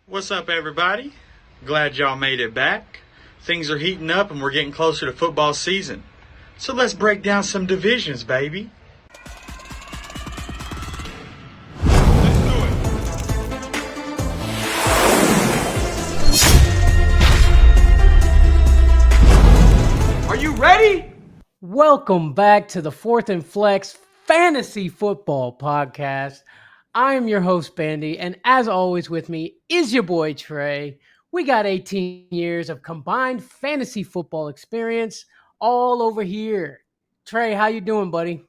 What's up, everybody? Glad y'all made it back. Things are heating up and we're getting closer to football season. So let's break down some divisions, baby. Let's do it. Are you ready? Welcome back to the Fourth and Flex Fantasy Football Podcast. I am your host, Bandy, and as always with me is your boy, Trey. We got 18 years of combined fantasy football experience all over here. Trey, how you doing, buddy?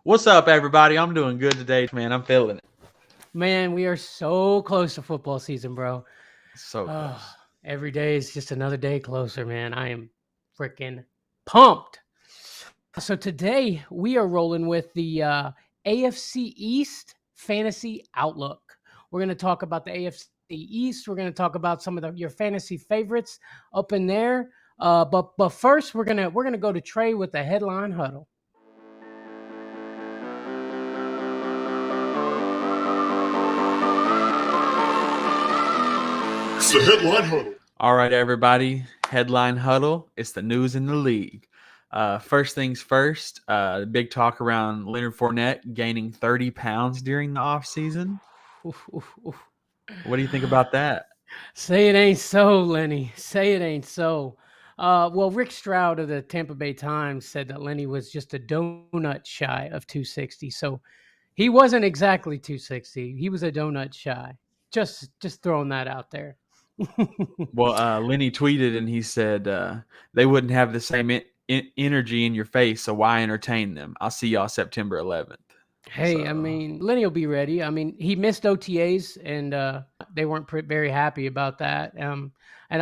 What's up, everybody? I'm doing good today, man. I'm feeling it. Man, we are so close to football season, bro. So close. Every day is just another day closer, man. I am freaking pumped. So today we are rolling with the AFC East Fantasy Outlook. We're going to talk about the AFC East. We're going to talk about some of your fantasy favorites up in there. But first, we're gonna go to Trey with the Headline Huddle. It's the Headline Huddle. All right, everybody. Headline Huddle. It's the news in the league. First things first, big talk around Leonard Fournette gaining 30 pounds during the offseason. What do you think about that? Say it ain't so, Lenny. Say it ain't so. Well, Rick Stroud of the Tampa Bay Times said that Lenny was just a donut shy of 260. So he wasn't exactly 260. He was a donut shy. Just throwing that out there. Well, Lenny tweeted and he said they wouldn't have the same energy in your face, so why entertain them? I'll see y'all September 11th. Hey, I mean, Lenny will be ready. I mean, he missed OTAs, and they weren't very happy about that. And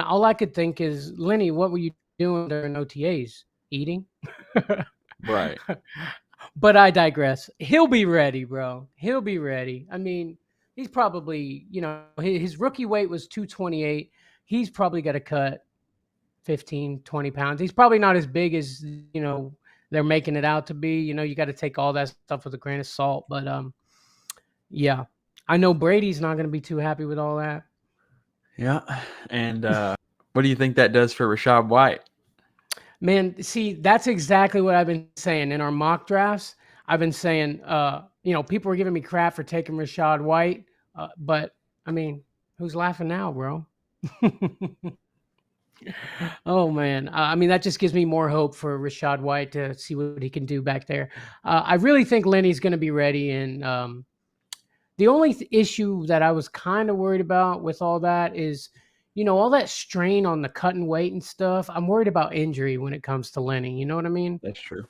all I could think is, Lenny, what were you doing during OTAs? Eating? Right. But I digress. He'll be ready, bro. He'll be ready. I mean, he's probably, his rookie weight was 228. He's probably got to cut 15, 20 pounds. He's probably not as big as, they're making it out to be. You got to take all that stuff with a grain of salt. But, yeah, I know Brady's not going to be too happy with all that. Yeah. And what do you think that does for Rachaad White? Man, see, that's exactly what I've been saying in our mock drafts. I've been saying, people were giving me crap for taking Rachaad White. But, I mean, who's laughing now, bro? Oh, man. I mean, that just gives me more hope for Rachaad White to see what he can do back there. I really think Lenny's going to be ready. And the only issue that I was kind of worried about with all that is, all that strain on the cutting weight and stuff. I'm worried about injury when it comes to Lenny. You know what I mean? That's true.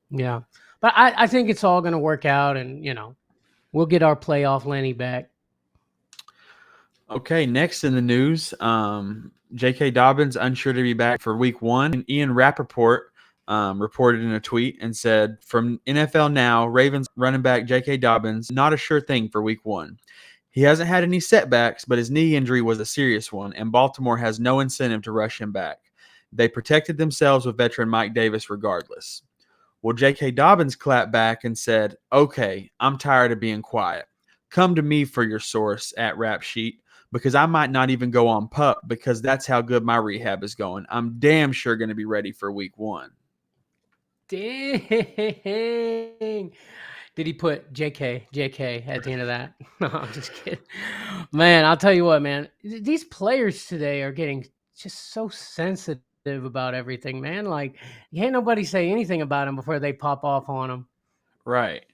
Yeah. But I think it's all going to work out and, we'll get our playoff Lenny back. Okay, next in the news, J.K. Dobbin's unsure to be back for week 1. And Ian Rappaport reported in a tweet and said, from NFL Now, Ravens running back J.K. Dobbin's not a sure thing for week 1. He hasn't had any setbacks, but his knee injury was a serious one, and Baltimore has no incentive to rush him back. They protected themselves with veteran Mike Davis regardless. Well, J.K. Dobbins clapped back and said, okay, I'm tired of being quiet. Come to me for your source at Rap Sheet, because I might not even go on PUP because that's how good my rehab is going. I'm damn sure going to be ready for week 1. Dang. Did he put JK at the end of that? No, I'm just kidding. Man, I'll tell you what, man. These players today are getting just so sensitive about everything, man. Like, can't nobody say anything about them before they pop off on them. Right.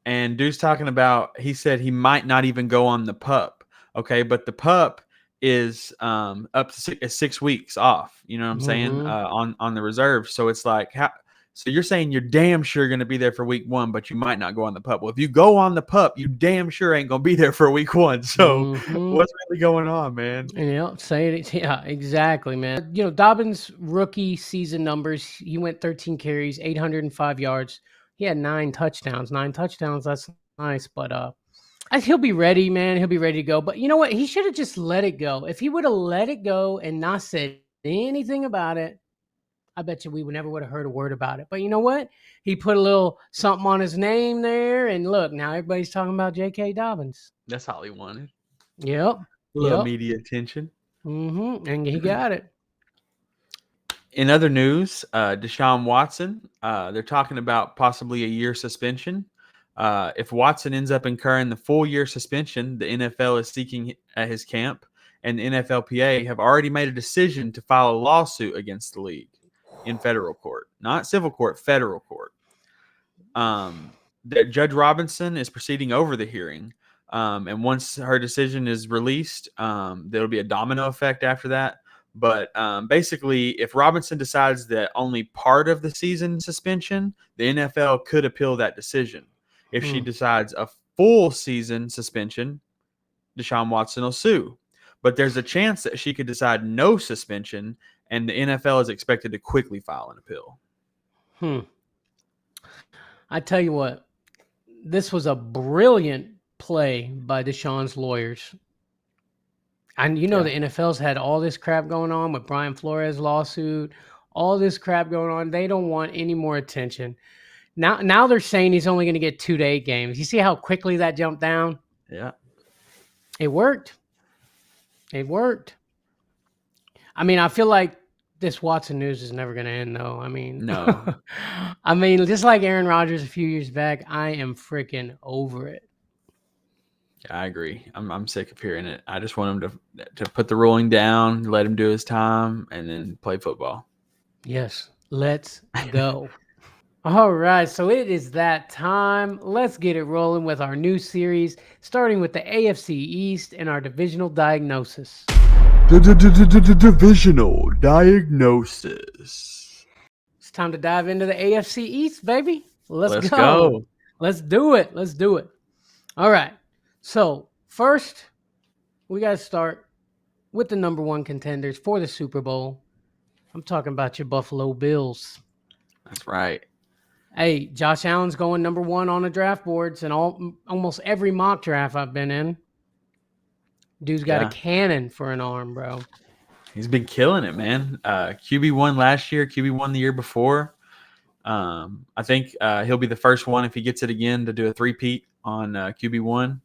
And Dude's talking about, he said he might not even go on the PUP. Okay, but the PUP is up to 6 weeks off. You know what I'm saying? On the reserve. So it's like, so you're saying you're damn sure going to be there for week 1, but you might not go on the PUP. Well, if you go on the PUP, you damn sure ain't going to be there for week 1. So what's really going on, man? Yeah, yeah, exactly, man. Dobbins' rookie season numbers, he went 13 carries, 805 yards. He had 9 touchdowns. 9 touchdowns, that's nice, but he'll be ready, man. He'll be ready to go. But you know what? He should have just let it go. If he would have let it go and not said anything about it, I bet you we never would have heard a word about it. But you know what? He put a little something on his name there. And look, now everybody's talking about J.K. Dobbins. That's all he wanted. Yep. little Yep. media attention. And he got it. In other news, Deshaun Watson, they're talking about possibly a year suspension. If Watson ends up incurring the full year suspension, the NFL is seeking at his camp, and the NFLPA have already made a decision to file a lawsuit against the league in federal court, not civil court, federal court. That Judge Robinson is proceeding over the hearing, and once her decision is released, there'll be a domino effect after that. But basically, if Robinson decides that only part of the season suspension, the NFL could appeal that decision. If she decides a full season suspension, Deshaun Watson will sue. But there's a chance that she could decide no suspension, and the NFL is expected to quickly file an appeal. I tell you what, this was a brilliant play by Deshaun's lawyers. And the NFL's had all this crap going on with Brian Flores' lawsuit, all this crap going on. They don't want any more attention. Now they're saying he's only going to get 2 to 8 games. You see how quickly that jumped down? Yeah. It worked. I mean, I feel like this Watson news is never going to end, though. I mean, no. I mean, just like Aaron Rodgers a few years back, I am freaking over it. I agree. I'm sick of hearing it. I just want him to put the ruling down, let him do his time, and then play football. Yes, let's go. All right, so it is that time. Let's get it rolling with our new series, starting with the AFC East and our Divisional Diagnosis. Divisional Diagnosis. It's time to dive into the AFC East, baby. Let's go. Let's do it. All right. So, first, we got to start with the number one contenders for the Super Bowl. I'm talking about your Buffalo Bills. That's right. Hey, Josh Allen's going number one on the draft boards and almost every mock draft I've been in. Dude's got a cannon for an arm, bro. He's been killing it, man. QB1 last year, QB1 the year before. I think he'll be the first one, if he gets it again, to do a three-peat on QB1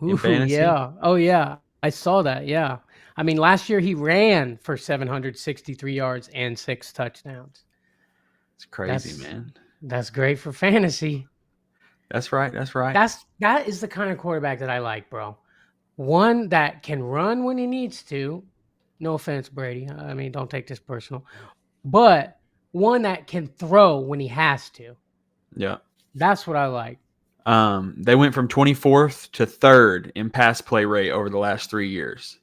in fantasy. Yeah. Oh, yeah. I saw that, yeah. I mean, last year he ran for 763 yards and 6 touchdowns. It's crazy, man. That's great for fantasy. That's right. That is the kind of quarterback that I like, bro. One that can run when he needs to. No offense, Brady. I mean, don't take this personal. But one that can throw when he has to. Yeah. That's what I like. They went from 24th to 3rd in pass play rate over the last 3 years.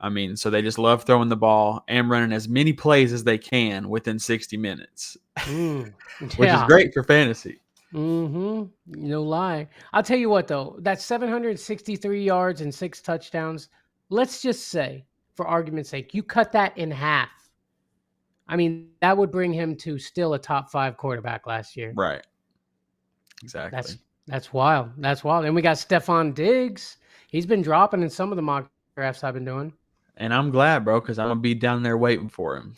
I mean, so they just love throwing the ball and running as many plays as they can within 60 minutes, which is great for fantasy. No lie. I'll tell you what, though, that 763 yards and 6 touchdowns, let's just say, for argument's sake, you cut that in half. I mean, that would bring him to still a top 5 quarterback last year. Right. Exactly. That's wild. And we got Stephon Diggs. He's been dropping in some of the mock drafts I've been doing. And I'm glad, bro, because I'm going to be down there waiting for him.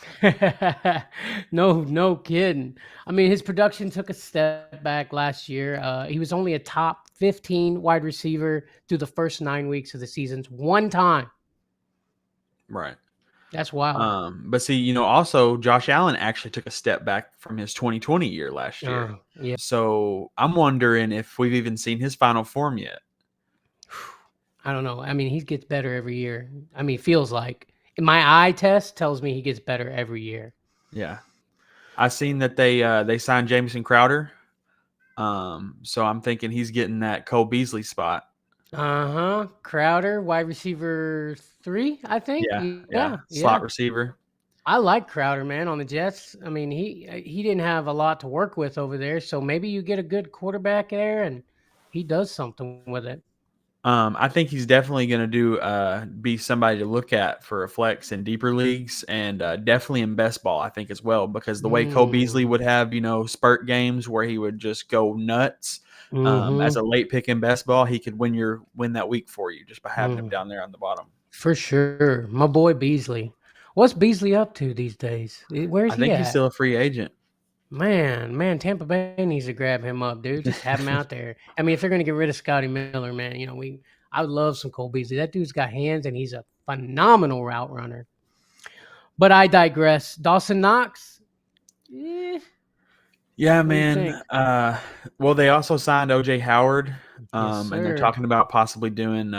No kidding. I mean, his production took a step back last year. He was only a top 15 wide receiver through the first 9 weeks of the season, one time. Right. That's wild. But see, also Josh Allen actually took a step back from his 2020 year last year. Yeah. So I'm wondering if we've even seen his final form yet. I don't know. I mean, he gets better every year. I mean, feels like. My eye test tells me he gets better every year. Yeah. I've seen that they signed Jamison Crowder. So I'm thinking he's getting that Cole Beasley spot. Crowder, wide receiver 3, I think. Yeah. Slot receiver. I like Crowder, man, on the Jets. I mean, he didn't have a lot to work with over there, so maybe you get a good quarterback there and he does something with it. I think he's definitely going to be somebody to look at for a flex in deeper leagues and definitely in best ball, I think, as well, because the way Cole Beasley would have, spurt games where he would just go nuts as a late pick in best ball, he could win that week for you just by having him down there on the bottom. For sure. My boy Beasley. What's Beasley up to these days? Where's he at? I think he's still a free agent. Man, Tampa Bay needs to grab him up, dude. Just have him out there. I mean, if they're going to get rid of Scotty Miller, man, I would love some Cole Beasley. That dude's got hands, and he's a phenomenal route runner. But I digress. Dawson Knox. Yeah, What do you man. think? Well, they also signed OJ Howard, Yes, and they're sir. talking about possibly doing,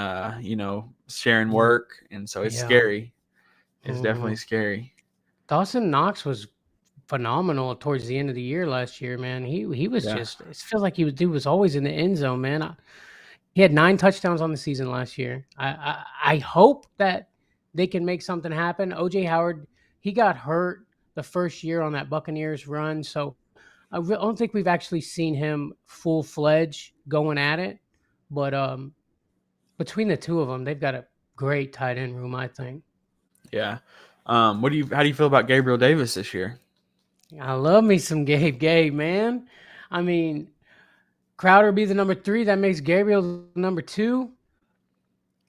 sharing work, and so it's Yeah. scary. It's definitely Mhm. scary. Dawson Knox was phenomenal towards the end of the year last year, man. He was Yeah. just. It feels like he was always in the end zone, man. He had 9 touchdowns on the season last year. I hope that they can make something happen. OJ Howard, he got hurt the first year on that Buccaneers run, so I don't think we've actually seen him full-fledged going at it. But between the two of them, they've got a great tight end room, I think. Yeah. How do you feel about Gabriel Davis this year? I love me some Gabe, man. I mean, Crowder be the number 3. That makes Gabriel the number 2.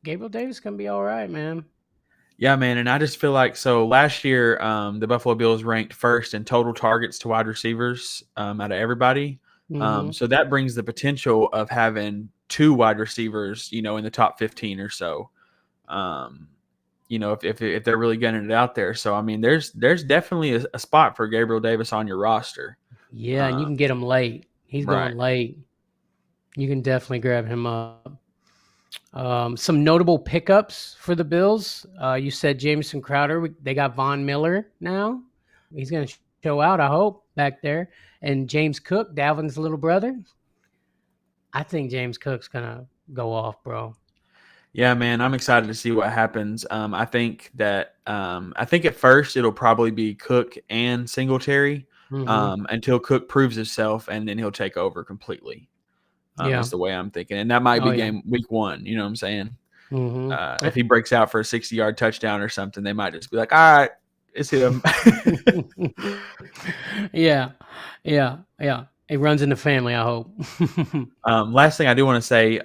Gabriel Davis gonna be all right, man. Yeah, man, and I just feel like so last year, the Buffalo Bills ranked first in total targets to wide receivers out of everybody. Mm-hmm. So that brings the potential of having 2 wide receivers, in the top 15 or so. If they're really getting it out there. So I mean, there's definitely a spot for Gabriel Davis on your roster. Yeah, and you can get him late. He's Right. going late. You can definitely grab him up. Some notable pickups for the Bills. You said Jameson Crowder. They got Von Miller now. He's going to show out, I hope, back there. And James Cook, Dalvin's little brother. I think James Cook's going to go off, bro. Yeah, man, I'm excited to see what happens. I think at first it'll probably be Cook and Singletary Mm-hmm. until Cook proves himself, and then he'll take over completely. Yeah. Is the way I'm thinking, and that might Oh, be yeah. week 1. You know what I'm saying? Mm-hmm. If he breaks out for a 60-yard touchdown or something, they might just be like, "All right, it's him." Yeah. Yeah. Yeah. It runs in the family, I hope. Last thing I do want to say,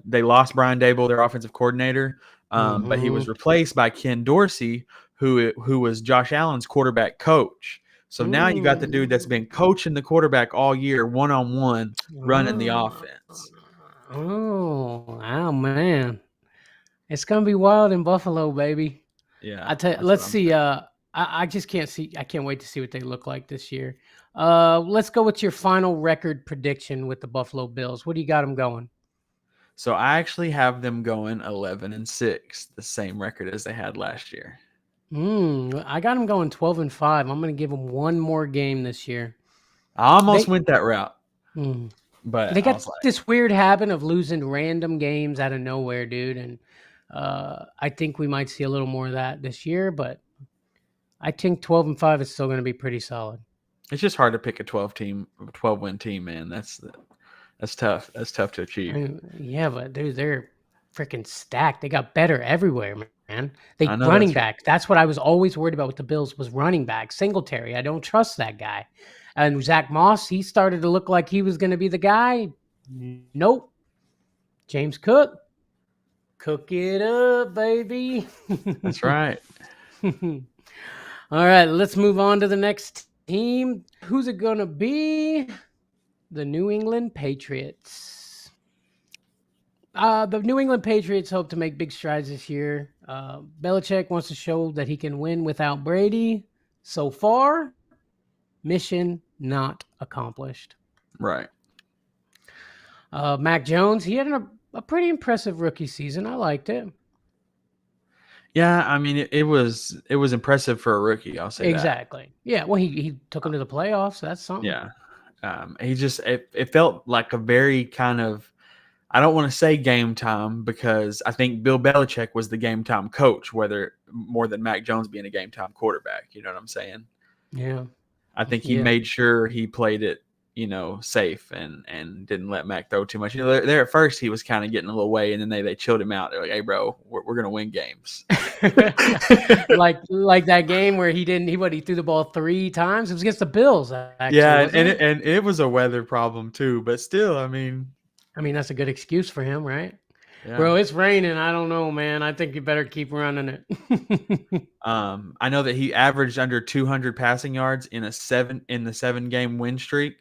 they lost Brian Dable, their offensive coordinator, but he was Mm-hmm. replaced by Ken Dorsey, who was Josh Allen's quarterback coach. So now you got the dude that's been coaching the quarterback all year, one-on-one, running the Oh, offense. oh, man. It's gonna be wild in Buffalo, baby. Yeah, I tell you, that's what let's I'm see. saying. I just can't see. I can't wait to see what they look like this year. Let's go with your final record prediction with the Buffalo Bills. What do you got them going? So I actually have them going 11-6, the same record as they had last year. I got them going 12-5. I'm gonna give them one more game this year. I almost They went that route, mm, but they I got was like, this weird habit of losing random games out of nowhere, dude, and I think we might see a little more of that this year. But I think 12-5 is still going to be pretty solid. it's just hard to pick a 12-win team, man. That's tough. That's tough to I achieve. mean, yeah, but dude, they're freaking stacked. They got better everywhere, man. I They know running that's back. That's what I was always worried about with the Bills was running back. Singletary. I don't trust that guy. And Zach Moss, he started to look like he was going to be the guy. Nope. James Cook. Cook it up, baby. that's right. All right, let's move on to the next team. Who's it going to be? The New England Patriots. The New England Patriots hope to make big strides this year. Belichick wants to show that he can win without Brady. So far, mission not accomplished. Right. Mac Jones, he had a pretty impressive rookie season. I liked it. Yeah, I mean it was impressive for a rookie. I'll say that. Exactly. Yeah. Well, he took him to the playoffs. So that's something. Yeah. It felt like a very kind of, I don't want to say game time because I think Bill Belichick was the game time coach, whether more than Mac Jones being a game time quarterback. You know what I'm saying? Yeah. I think he Yeah. made sure he played it, safe and didn't let Mac throw too much. There at first he was kind of getting a little way, and then they chilled him out. They're like, "Hey, bro, we're gonna win games." like that game where he threw the ball 3 times. It was against the Bills, actually. Yeah, Wasn't it? and it was a weather problem too, but still, I mean, That's a good excuse for him, right? yeah. Bro, it's raining. I don't know, man. I think you better keep running it. I know that he averaged under 200 passing yards in the 7-game win streak,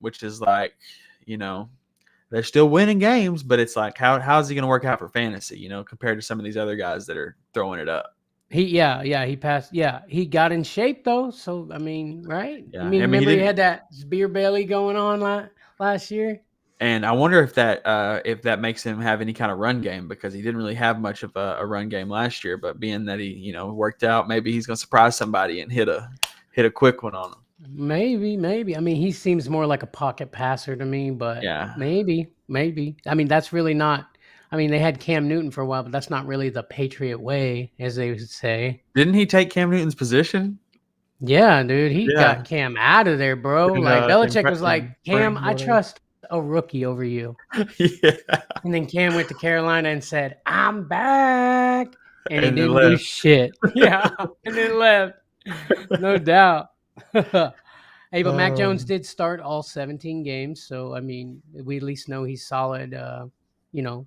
which is like, they're still winning games, but it's like how is he going to work out for fantasy? Compared to some of these other guys that are throwing it up. He passed. Yeah, he got in shape though. So I mean, right? I Yeah, mean, I mean he remember he didn't. had that beer belly going on last year. And I wonder if that makes him have any kind of run game, because he didn't really have much of a run game last year. But being that he worked out, maybe he's going to surprise somebody and hit a quick one on him. Maybe. I mean, he seems more like a pocket passer to me, but Yeah. maybe. I mean, that's really not. I mean, they had Cam Newton for a while, but that's not really the Patriot way, as they would say. Didn't he take Cam Newton's position? Yeah, dude, he Yeah. got Cam out of there, bro. In, Like Belichick was like, in Cam, spring, I whatever. trust a rookie over you. Yeah. And then Cam went to Carolina and said, I'm back. And he And then didn't do left. shit. Yeah. And then left. No doubt. Hey, but Mac Jones did start all 17 games. So, I mean, we at least know he's solid, you know.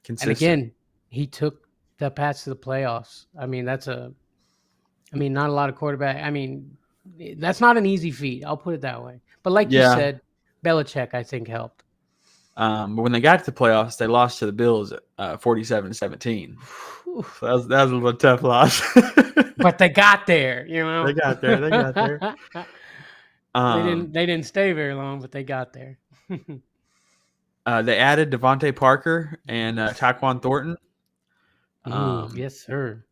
And Consistent. again, he took the Pats to the playoffs. I mean, not a lot of quarterback. I mean, that's not an easy feat. I'll put it that way. But like you said, Belichick, I think, helped. But when they got to the playoffs, they lost to the Bills 47-17. So that was a little tough loss. But they got there, you know. They got there. They didn't stay very long, but they got there. They added Devontae Parker and Tyquan Thornton. Yes, sir.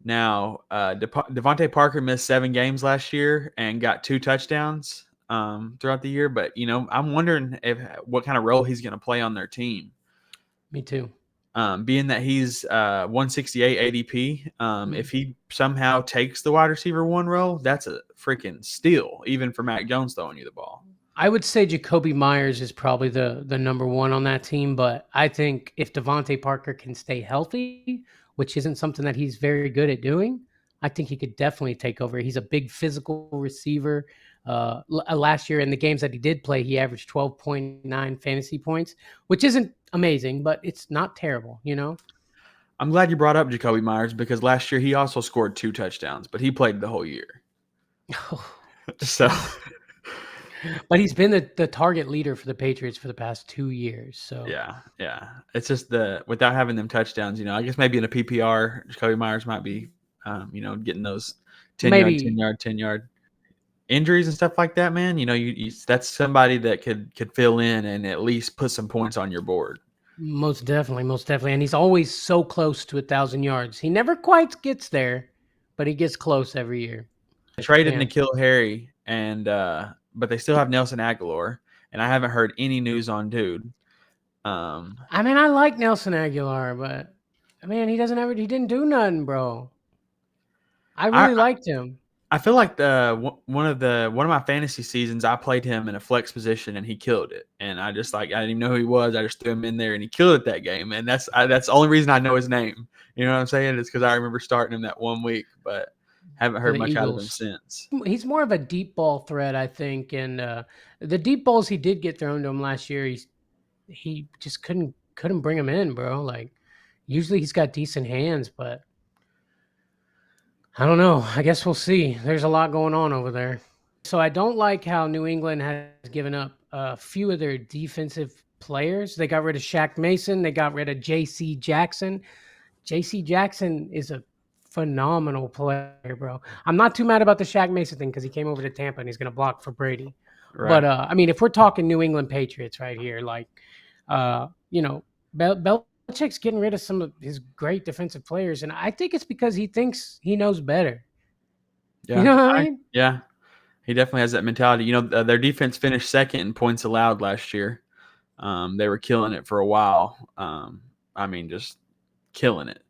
Now, Devontae Parker missed 7 games last year and got 2 touchdowns throughout the year. But, I'm wondering what kind of role he's going to play on their team. Me too. Being that he's 168 ADP, if he somehow takes the wide receiver 1 role, that's a freaking steal, even for Mac Jones throwing you the ball. I would say Jacoby Myers is probably the number 1 on that team, but I think if Devontae Parker can stay healthy, which isn't something that he's very good at doing, I think he could definitely take over. He's a big physical receiver. Last year in the games that he did play, he averaged 12.9 fantasy points, which isn't amazing, but it's not terrible, I'm glad you brought up Jacoby Myers, because last year he also scored 2 touchdowns, but he played the whole year. So, but he's been the target leader for the Patriots for the past 2 years. So yeah. It's just without having them touchdowns, I guess maybe in a PPR, Jacoby Myers might be, getting those 10 yard injuries and stuff like that, man. That's somebody that could fill in and at least put some points on your board. Most definitely. And he's always so close to 1,000 yards. He never quite gets there, but he gets close every year. They traded N'Keal Harry, but they still have Nelson Aguilar, and I haven't heard any news on dude. I mean, I like Nelson Aguilar, but man, he didn't do nothing, bro. I really liked him. I feel like one of my fantasy seasons, I played him in a flex position and he killed it. And I didn't even know who he was. I just threw him in there and he killed it that game. And that's the only reason I know his name. You know what I'm saying? It's because I remember starting him that one week, but haven't heard much out of him since. He's more of a deep ball threat, I think. And the deep balls he did get thrown to him last year, he just couldn't bring him in, bro. Like usually he's got decent hands, but I don't know. I guess we'll see. There's a lot going on over there. So I don't like how New England has given up a few of their defensive players. They got rid of Shaq Mason. They got rid of J.C. Jackson. J.C. Jackson is a phenomenal player, bro. I'm not too mad about the Shaq Mason thing because he came over to Tampa and he's going to block for Brady. Right. But, I mean, if we're talking New England Patriots right here, like, Belichick's getting rid of some of his great defensive players, and I think it's because he thinks he knows better. Yeah. You know what I mean? Yeah. He definitely has that mentality. Their defense finished second in points allowed last year. They were killing it for a while. Just killing it.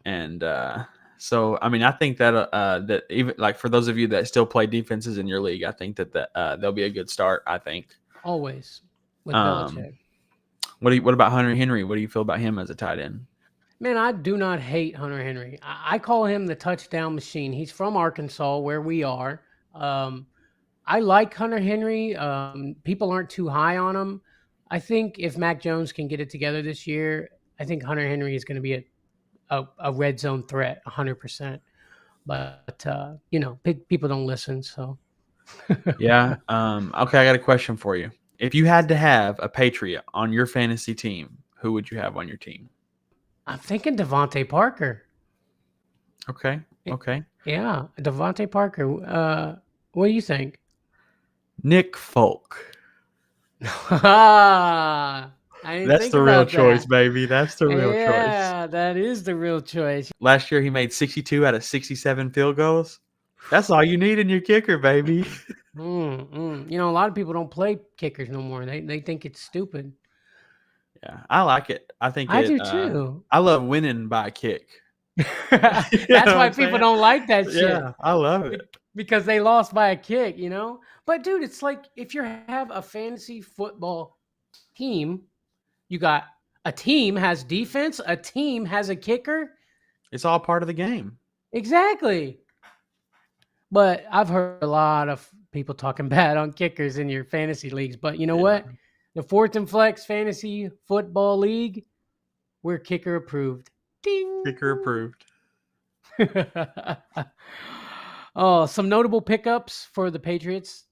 And so, I think that even like for those of you that still play defenses in your league, I think that they'll be a good start. I think always with Belichick. What about Hunter Henry? What do you feel about him as a tight end? Man, I do not hate Hunter Henry. I call him the touchdown machine. He's from Arkansas, where we are. I like Hunter Henry. People aren't too high on him. I think if Mac Jones can get it together this year, I think Hunter Henry is going to be a red zone threat, 100%. But, people don't listen, so. Yeah. Okay, I got a question for you. If you had to have a Patriot on your fantasy team, who would you have on your team? I'm thinking Devontae Parker. Okay. Yeah, Devontae Parker. What do you think? Nick Folk. I didn't That's think the real about choice, that. baby. That's the real choice. Yeah, that is the real choice. Last year, he made 62 out of 67 field goals. That's all you need in your kicker, baby. You know, a lot of people don't play kickers no more. They think it's stupid. Yeah, I like it. I think I it. do too. I love winning by a kick. You know That's what why I'm people saying? don't like that shit. Yeah, I love it. Because they lost by a kick, you know? But dude, it's like if you have a fantasy football team, you got a team has defense, a team has a kicker. It's all part of the game. Exactly. But I've heard a lot of people talking bad on kickers in your fantasy leagues. But you know what? The Fourth and Flex Fantasy Football League, we're kicker approved. Ding. Kicker approved. Oh, some notable pickups for the Patriots.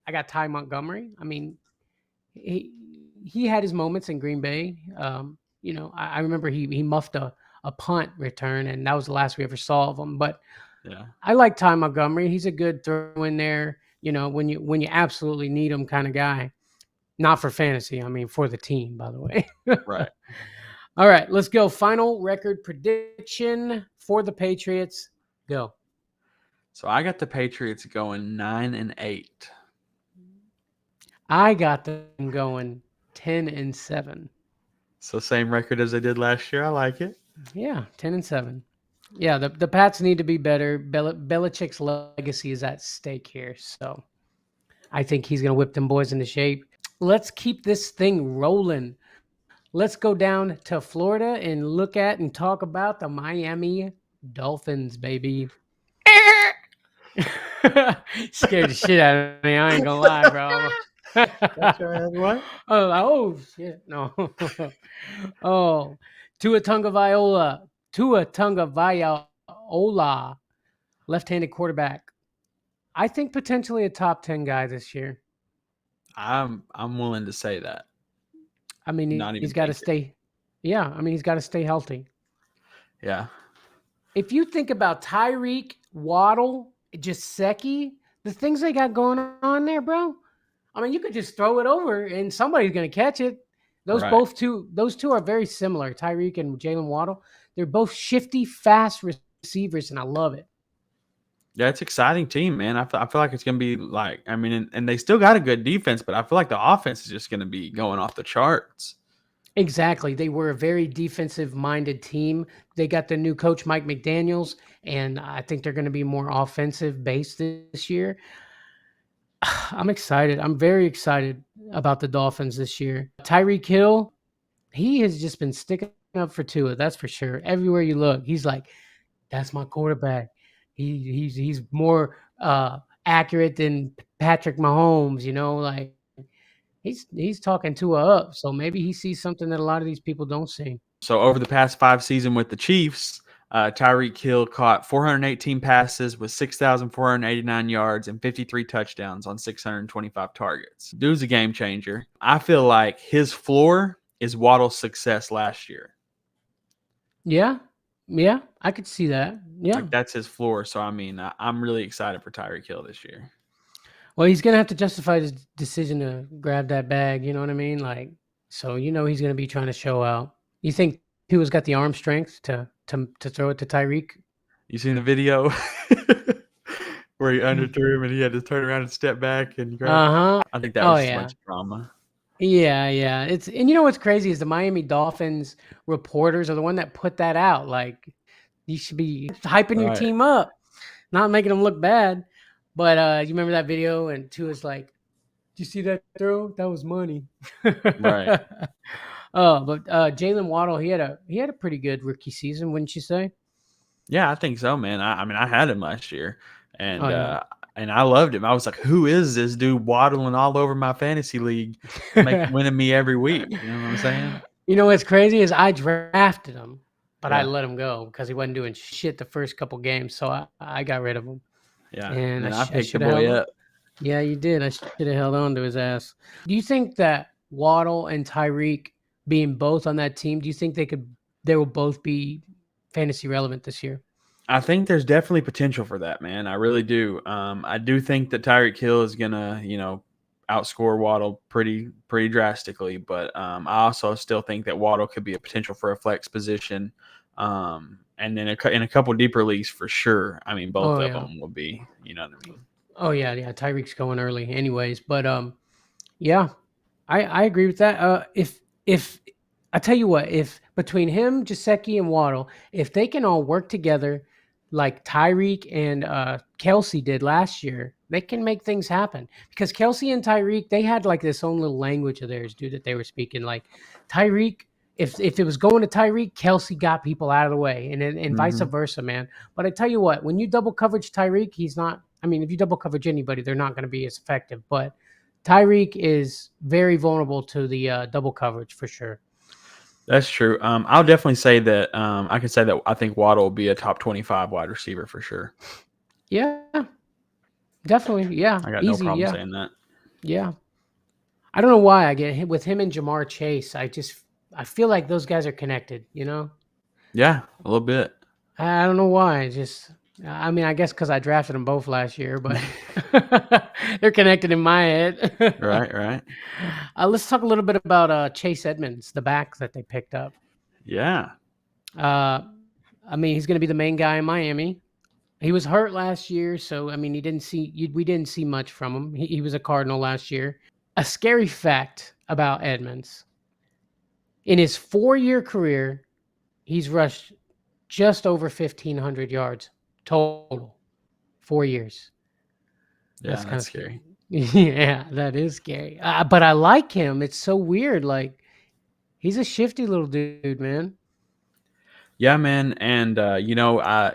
I got Ty Montgomery. I mean, he had his moments in Green Bay. You know, I remember he muffed a punt return, and that was the last we ever saw of him. But Yeah. I like Ty Montgomery. He's a good throw in there. You know, when you absolutely need him, kind of guy. Not for fantasy. I mean, for the team, by the way. Right. All right, let's go. Final record prediction for the Patriots. Go. So I got the Patriots going 9-8. I got them going 10-7. So same record as they did last year. I like it. Yeah, 10-7. Yeah, the Pats need to be better. Belichick's legacy is at stake here, so I think he's gonna whip them boys into shape. Let's keep this thing rolling. Let's go down to Florida and look at and talk about the Miami Dolphins, baby. Scared the shit out of me. I ain't gonna lie, bro. What? Oh shit. No. Oh. Tua Tagovailoa. Left-handed quarterback. I think potentially a top 10 guy this year. I'm willing to say that. I mean, Not even he's got to thinking. stay. Yeah, I mean, he's got to stay healthy. Yeah. If you think about Tyreek, Waddle, Gesicki, the things they got going on there, bro. I mean, you could just throw it over and somebody's going to catch it. Those two are very similar, Tyreek and Jalen Waddle. They're both shifty, fast receivers, and I love it. Yeah, it's an exciting team, man. I feel like it's going to be like, I mean, and they still got a good defense, but I feel like the offense is just going to be going off the charts. Exactly. They were a very defensive-minded team. They got the new coach, Mike McDaniels, and I think they're going to be more offensive-based this year. I'm excited. I'm very excited about the Dolphins this year. Tyreek Hill, he has just been sticking up for Tua, that's for sure. Everywhere you look, he's like, that's my quarterback. He's more accurate than Patrick Mahomes, you know, like he's talking Tua up. So maybe he sees something that a lot of these people don't see. So over the past 5 seasons with the Chiefs, Tyreek Hill caught 418 passes with 6,489 yards and 53 touchdowns on 625 targets. Dude's a game changer. I feel like his floor is Waddle's success last year. Yeah, I could see that. Yeah, like that's his floor. So I mean, I'm really excited for Tyreek Hill this year. Well, he's gonna have to justify his decision to grab that bag. You know what I mean? Like, so you know he's gonna be trying to show out. You think Tua's got the arm strength to throw it to Tyreek? You seen the video where he underthrew him and he had to turn around and step back and grab? I think that was just much drama. Yeah. It's and you know what's crazy is the Miami Dolphins reporters are the one that put that out. Like, you should be hyping your team up, not making them look bad. But you remember that video and Tua's like, "Did you see that throw? That was money." Right. But Jalen Waddle, he had a pretty good rookie season, wouldn't you say? Yeah, I think so, man. I mean, I had him last year, and I loved him. I was like, "Who is this dude waddling all over my fantasy league, winning me every week?" You know what I'm saying? You know what's crazy is I drafted him, but I let him go because he wasn't doing shit the first couple games, so I got rid of him. Yeah, and I picked the boy up. Yeah, you did. I should have held on to his ass. Do you think that Waddle and Tyreek being both on that team, do you think they will both be fantasy relevant this year? I think there's definitely potential for that, man. I really do. I do think that Tyreek Hill is gonna, outscore Waddle pretty drastically. But I also still think that Waddle could be a potential for a flex position. And then in a couple deeper leagues for sure. I mean, both Oh of yeah. them will be. You know what I mean? Oh yeah. Tyreek's going early, anyways. But yeah, I agree with that. If I tell you what, if between him, Gesicki, and Waddle, if they can all work together like Tyreek and Kelsey did last year, they can make things happen. Because Kelsey and Tyreek, they had like this own little language of theirs, dude, that they were speaking. Like Tyreek, if it was going to Tyreek, Kelsey got people out of the way, and vice Mm-hmm. versa, man. But I tell you what, when you double coverage Tyreek, he's not. I mean, if you double coverage anybody, they're not going to be as effective. But Tyreek is very vulnerable to the double coverage for sure. That's true. I'll definitely say that. I can say that I think Waddle will be a top 25 wide receiver for sure. Yeah, definitely. Yeah, I got no easy. problem Yeah, saying that. yeah. I don't know why I get hit with him and Jamar Chase. I feel like those guys are connected. You know, Yeah, a little bit. I don't know why. I mean, I guess because I drafted them both last year, but they're connected in my head. Right, right. Let's talk a little bit about Chase Edmonds, the back that they picked up. Yeah. Uh, I mean, he's going to be the main guy in Miami. He was hurt last year, so I mean, we didn't see much from him. He was a Cardinal last year. A scary fact about Edmonds: in his 4-year career, he's rushed just over 1,500 yards total. 4 years. Yeah, That's kind that's of scary. yeah, that is scary. But I like him. It's so weird. Like he's a shifty little dude, man. Yeah, man. And,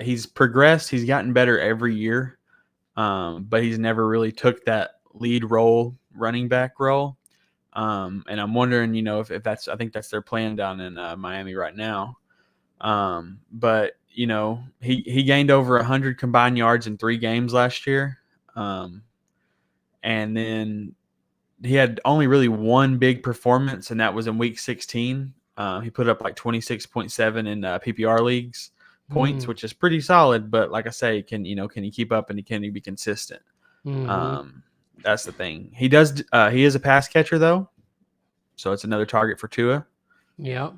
he's progressed. He's gotten better every year, but he's never really took that lead role, running back role. And I'm wondering, if I think that's their plan down in Miami right now. But, he gained over 100 combined yards in 3 games last year. And then he had only really one big performance, and that was in week 16. He put up like 26.7 in PPR leagues points, Mm, which is pretty solid. But like I say, can he keep up and can he be consistent? hmm That's the thing. He does. He is a pass catcher though, so it's another target for Tua. Yep.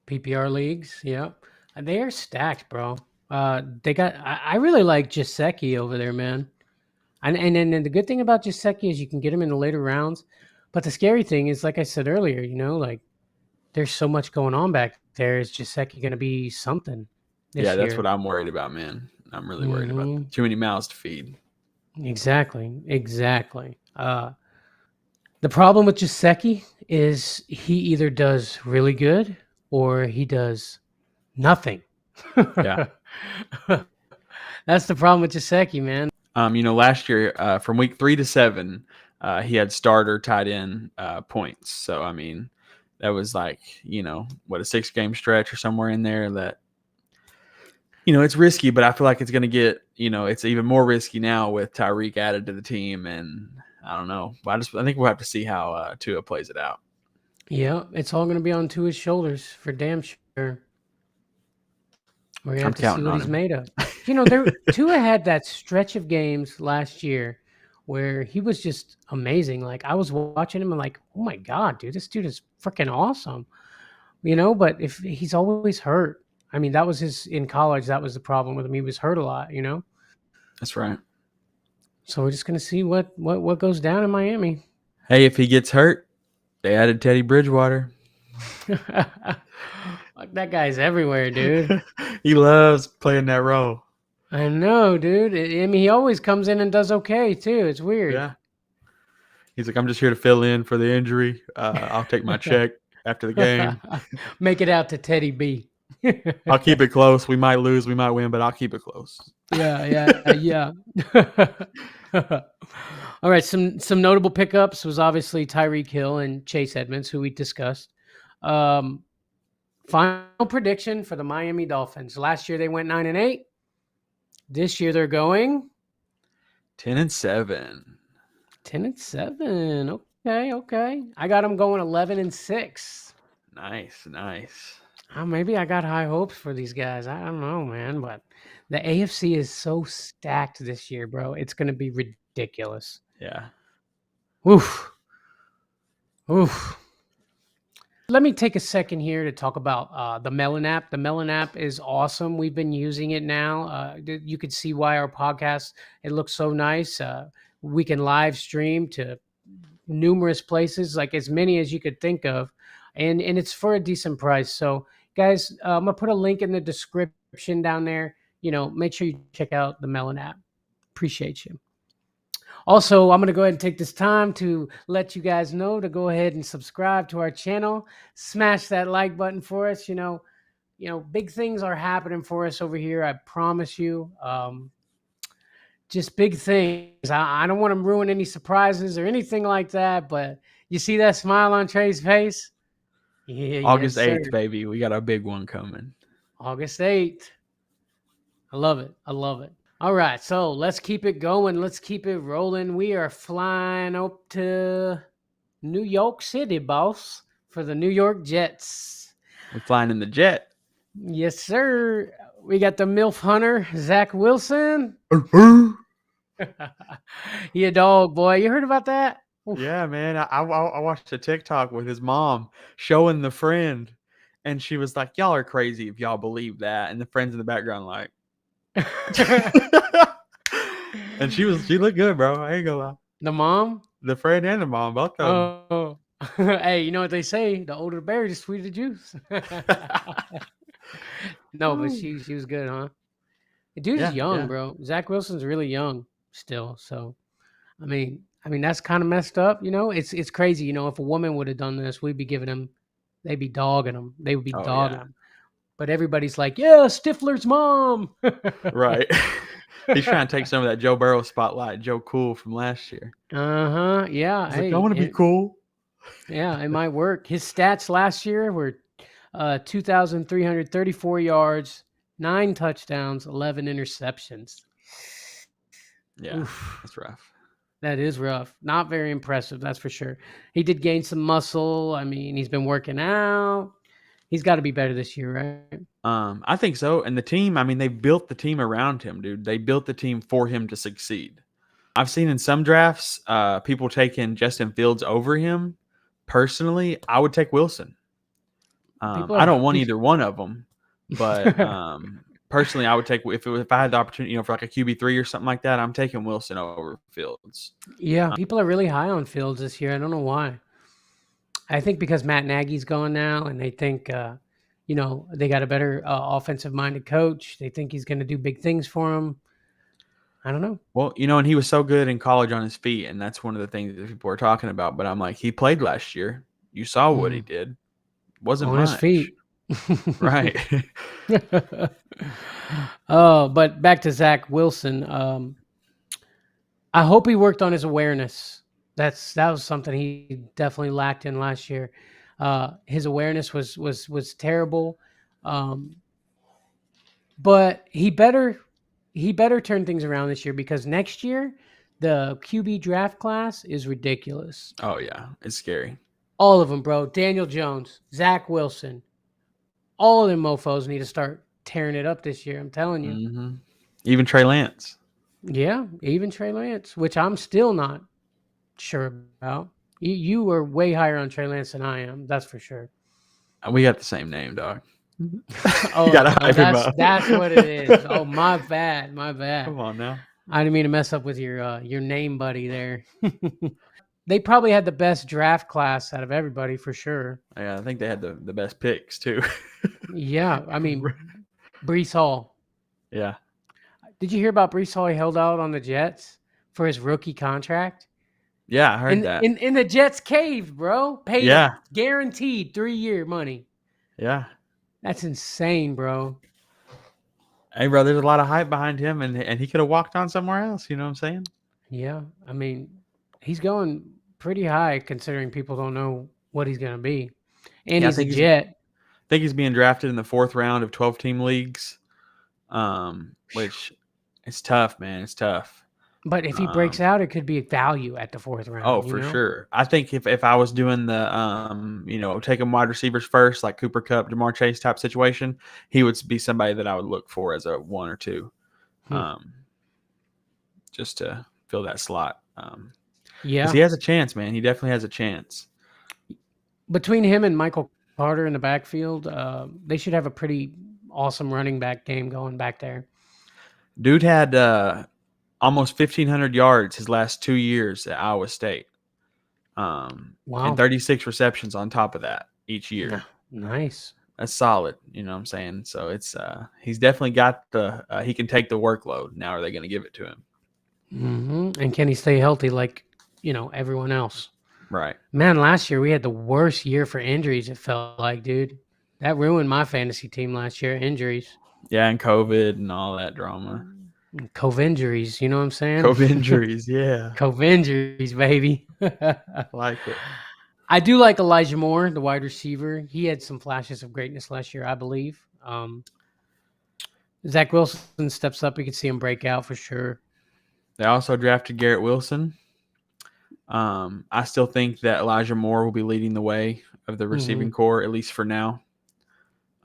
PPR leagues. Yep. They are stacked, bro. They got. I really like Jaceki over there, man. And the good thing about Jaceki is you can get him in the later rounds. But the scary thing is, like I said earlier, like there's so much going on back there. Is Jaceki going to be something Yeah, this that's year? what I'm worried about, man. I'm really worried about Hmm too many mouths to feed. Exactly. Exactly. The problem with Jaceki is he either does really good or he does nothing. Yeah. That's the problem with Jaceki, man. Last year from week 3 to 7, he had starter tight end points. So I mean, that was like what, a 6-game stretch or somewhere in there that it's risky, but I feel like it's going to get it's even more risky now with Tyreek added to the team, and I don't know. I think we'll have to see how Tua plays it out. Yeah, it's all going to be on Tua's shoulders for damn sure. We're gonna I'm have to see counting what on he's him. made of. Tua had that stretch of games last year where he was just amazing. Like I was watching him and like, oh my god, dude, this dude is freaking awesome. But if he's always hurt, I mean, that was his in college. That was the problem with him. He was hurt a lot. That's right. So we're just gonna see what goes down in Miami. Hey, if he gets hurt, they added Teddy Bridgewater. Like that guy's everywhere, dude. He loves playing that role. I know, dude. I mean, he always comes in and does okay too. It's weird. Yeah. He's like, I'm just here to fill in for the injury. I'll take my check after the game. Make it out to Teddy B. I'll keep it close. We might lose, we might win, but I'll keep it close. Yeah. All right, some notable pickups was obviously Tyreek Hill and Chase Edmonds, who we discussed. Final prediction for the Miami Dolphins. Last year they went 9-8. This year they're going 10-7. 10-7. Okay. I got them going 11-6. Nice. Maybe I got high hopes for these guys. I don't know, man, but the AFC is so stacked this year, bro. It's going to be ridiculous. Yeah. Oof. Let me take a second here to talk about the Melon App. The Melon App is awesome. We've been using it now. You can see why our podcast, it looks so nice. We can live stream to numerous places, like as many as you could think of, and it's for a decent price. So, guys, I'm gonna put a link in the description down there. Make sure you check out the Melon App. Appreciate you. Also, I'm going to go ahead and take this time to let you guys know to go ahead and subscribe to our channel. Smash that like button for us. Big things are happening for us over here. I promise you. Just big things. I don't want to ruin any surprises or anything like that, but you see that smile on Tre's face? Yeah, August yes, 8th, sir. baby. We got a big one coming. August 8th. I love it. All right, so let's keep it going. Let's keep it rolling. We are flying up to New York City, boss, for the New York Jets. We're flying in the jet. Yes, sir. We got the MILF Hunter, Zach Wilson. He a dog, boy. You heard about that? Oof. Yeah, man. I watched a TikTok with his mom showing the friend, and she was like, "Y'all are crazy if y'all believe that." And the friends in the background like, and she looked good, bro. I ain't gonna lie. The mom? The friend and the mom, both of them. Oh. Hey, you know what they say? The older the berry, the sweeter the juice. No, but she was good, huh? The dude's young, bro. Zach Wilson's really young still. So, I mean, that's kind of messed up. It's crazy. If a woman would have done this, we'd be giving him, they'd be dogging him. They would be dogging him. But everybody's like, yeah, Stifler's mom. Right. He's trying to take some of that Joe Burrow spotlight, Joe Cool from last year. Yeah. He's like, I want to be cool. Yeah, it might work. His stats last year were 2,334 yards, 9 touchdowns, 11 interceptions. Yeah, that's rough. That is rough. Not very impressive, that's for sure. He did gain some muscle. I mean, he's been working out. He's got to be better this year, right? I think so. And the team, I mean, they built the team around him, dude. They built the team for him to succeed. I've seen in some drafts, people taking Justin Fields over him. Personally, I would take Wilson. I don't want either one of them, but personally, I would take if I had the opportunity, for like a QB3 or something like that. I'm taking Wilson over Fields. Yeah, people are really high on Fields this year. I don't know why. I think because Matt Nagy's gone now, and they think, they got a better offensive-minded coach. They think he's going to do big things for them. I don't know. Well, and he was so good in college on his feet, and that's one of the things that people are talking about. But I'm like, he played last year. You saw what he did. Wasn't on much. His feet. Right. But back to Zach Wilson. I hope he worked on his awareness. That was something he definitely lacked in last year. His awareness was terrible. But he better turn things around this year, because next year the QB draft class is ridiculous. Oh yeah, it's scary. All of them, bro. Daniel Jones, Zach Wilson, all of them mofos need to start tearing it up this year. I'm telling you. Mm-hmm. Even Trey Lance. Yeah, even Trey Lance, which I'm still not sure about. You were way higher on Trey Lance than I am. That's for sure. We got the same name, dog. Oh, that's what it is. Oh, my bad. Come on now. I didn't mean to mess up with your name buddy there. They probably had the best draft class out of everybody, for sure. Yeah, I think they had the best picks too. Yeah, I mean, Breece Hall. Yeah. Did you hear about Breece Hall? He held out on the Jets for his rookie contract. Yeah, I heard that. In the Jets caved, bro. Paid guaranteed 3-year money. Yeah. That's insane, bro. Hey, bro, there's a lot of hype behind him, and he could have walked on somewhere else. You know what I'm saying? Yeah, I mean, he's going pretty high considering people don't know what he's going to be. And he's a Jet. I think he's being drafted in the 4th round of 12-team leagues, which it's tough, man. It's tough. But if he breaks out, it could be value at the fourth Oh, round. for sure. I think if I was doing the taking wide receivers first, like Cooper Kupp, Jamar Chase type situation, he would be somebody that I would look for as a 1 or 2, just to fill that slot. Because he has a chance, man. He definitely has a chance. Between him and Michael Carter in the backfield, they should have a pretty awesome running back game going back there. Dude had almost 1,500 yards his last 2 years at Iowa State. Wow. And 36 receptions on top of that each year. Nice. That's solid. You know what I'm saying? So it's he's definitely got he can take the workload. Now are they going to give it to him? Mm-hmm. And can he stay healthy like, everyone else? Right. Man, last year we had the worst year for injuries, it felt like, dude. That ruined my fantasy team last year, injuries. Yeah, and COVID and all that drama. Cove-injuries, you know what I'm saying? Cove-injuries, yeah. Cove-injuries, baby. Like it. I do like Elijah Moore, the wide receiver. He had some flashes of greatness last year, I believe. Zach Wilson steps up. You can see him break out for sure. They also drafted Garrett Wilson. I still think that Elijah Moore will be leading the way of the receiving core, at least for now.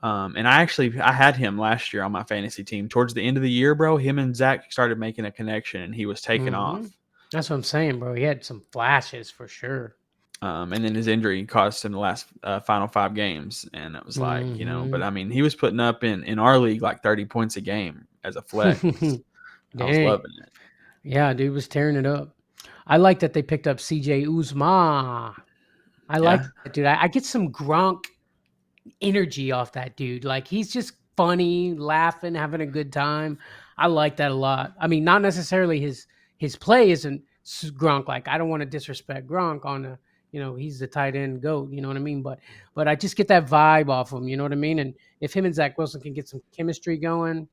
And I had him last year on my fantasy team. Towards the end of the year, bro, him and Zach started making a connection, and he was taking off. That's what I'm saying, bro. He had some flashes for sure. And then his injury cost him the last final 5 games, and it was like, but I mean, he was putting up in our league like 30 points a game as a flex. I was loving it. Yeah, dude was tearing it up. I like that they picked up CJ Uzma. I like that, dude. I get some Gronk energy off that dude. Like, he's just funny, laughing, having a good time. I like that a lot. I mean, not necessarily his play isn't Gronk. Like, I don't want to disrespect Gronk on the, he's the tight end GOAT, you know what I mean? But I just get that vibe off him, you know what I mean? And if him and Zach Wilson can get some chemistry going,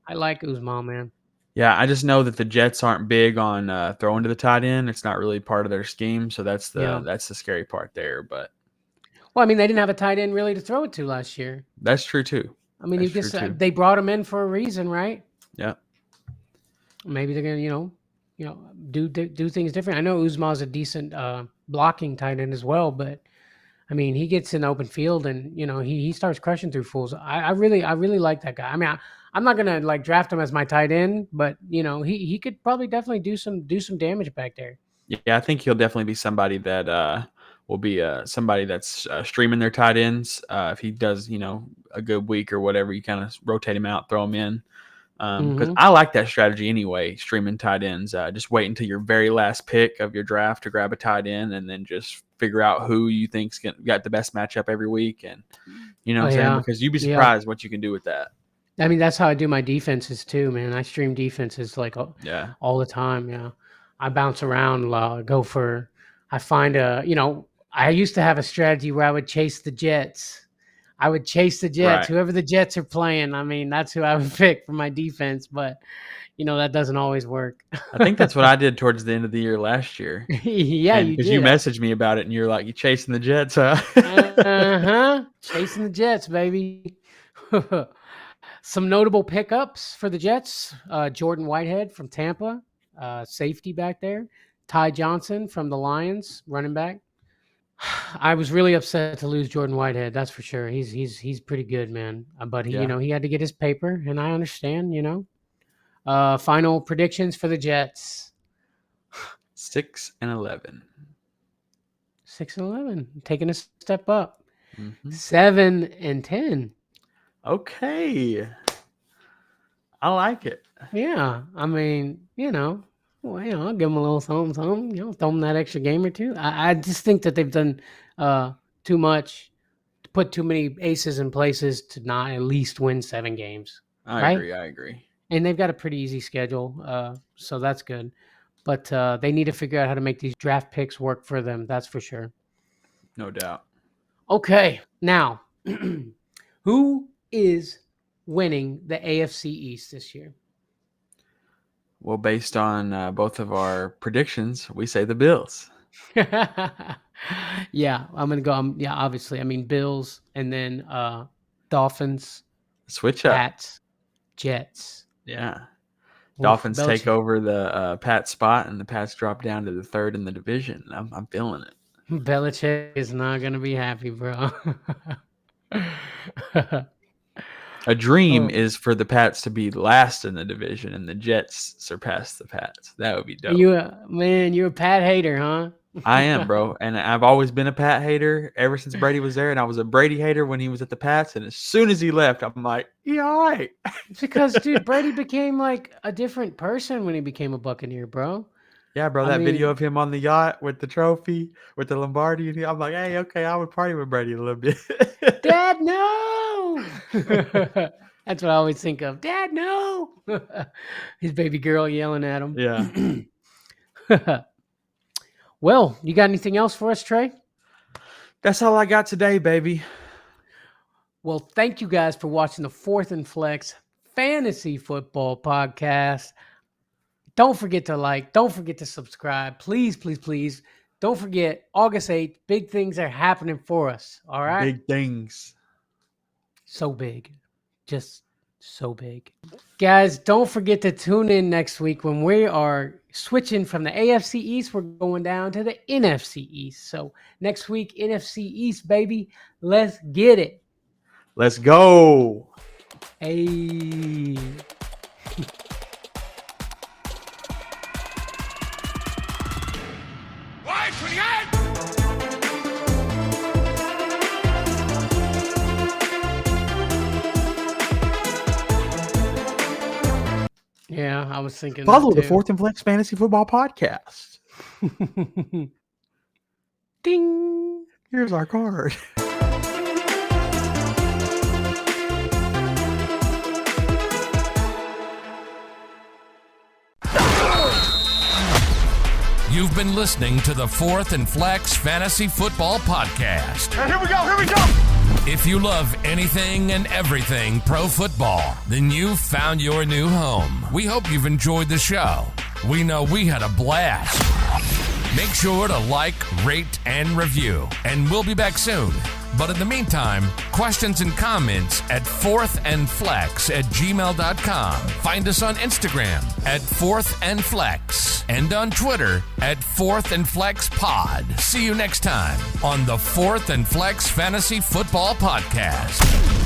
I like Uzma, man. Yeah, I just know that the Jets aren't big on throwing to the tight end. It's not really part of their scheme, so that's the scary part there. But well, I mean, they didn't have a tight end really to throw it to last year. That's true too. I mean, they brought him in for a reason, right? Yeah. Maybe they're gonna, do things different. I know Uzma's a decent blocking tight end as well, but I mean, he gets in open field and he starts crushing through fools. I really like that guy. I mean, I'm not gonna like draft him as my tight end, but he could probably definitely do some damage back there. Yeah, I think he'll definitely be somebody that will be somebody that's streaming their tight ends. If he does, a good week or whatever, you kind of rotate him out, throw him in. Because I like that strategy anyway, streaming tight ends. Just wait until your very last pick of your draft to grab a tight end, and then just figure out who you think's got the best matchup every week. And what I'm saying? Because you'd be surprised what you can do with that. I mean, that's how I do my defenses too, man. I stream defenses like all the time. Yeah, I bounce around, I find I used to have a strategy where I would chase the Jets. I would chase the Jets, Right. whoever the Jets are playing. I mean, that's who I would pick for my defense, but that doesn't always work. I think that's what I did towards the end of the year last year. Yeah, you did. Because you messaged me about it, and you're like, "You chasing the Jets, huh?" Chasing the Jets, baby. Some notable pickups for the Jets: Jordan Whitehead from Tampa, safety back there. Ty Johnson from the Lions, running back. I was really upset to lose Jordan Whitehead. That's for sure. He's pretty good, man. But he he had to get his paper, and I understand. Final predictions for the Jets: 6-11. 6-11, taking a step up. 7-10. Okay, I like it. Yeah, I mean, I'll give them a little something, throw them that extra game or two. I just think that they've done too much, to put too many aces in places to not at least win 7 games. I agree. And they've got a pretty easy schedule, so that's good. But they need to figure out how to make these draft picks work for them. That's for sure. No doubt. Okay, now, who is winning the AFC East this year? Well, based on both of our predictions, we say the Bills. Yeah, I'm gonna go. Obviously, I mean Bills, and then Dolphins, Switch up. Pats, Jets. Yeah. Dolphins take over the Pat spot, and the Pats drop down to the 3rd in the division. I'm feeling it. Belichick is not going to be happy, bro. A dream is for the Pats to be last in the division and the Jets surpass the Pats. That would be dope. You're a Pat hater, huh? I am, bro. And I've always been a Pat hater ever since Brady was there. And I was a Brady hater when he was at the Pats. And as soon as he left, I'm like, yeah, all right. It's because, dude, Brady became like a different person when he became a Buccaneer, bro. Yeah, bro. That video of him on the yacht with the trophy, with the Lombardi. And I'm like, hey, okay, I would party with Brady a little bit. Dad, no. That's what I always think of. Dad, no. His baby girl yelling at him. Yeah. Well, you got anything else for us, Trey? That's all I got today, baby. Well, thank you guys for watching the 4th and Flex Fantasy Football Podcast. Don't forget to like. Don't forget to subscribe. Please, please, please. Don't forget, August 8th, big things are happening for us. All right? Big things. So big. Just so big. Guys, don't forget to tune in next week when we are switching from the AFC East. We're going down to the NFC East. So next week, NFC East, baby. Let's get it. Let's go. Hey. Yeah, I was thinking. Follow the 4th and Flex Fantasy Football Podcast. Ding. Here's our card. You've been listening to the 4th and Flex Fantasy Football Podcast. Here we go. If you love anything and everything pro football, then you've found your new home. We hope you've enjoyed the show. We know we had a blast. Make sure to like, rate, and review, and we'll be back soon. But in the meantime, questions and comments at 4thandflex@gmail.com. Find us on Instagram at 4thandflex and on Twitter at 4thandflexpod. See you next time on the 4th and Flex Fantasy Football Podcast.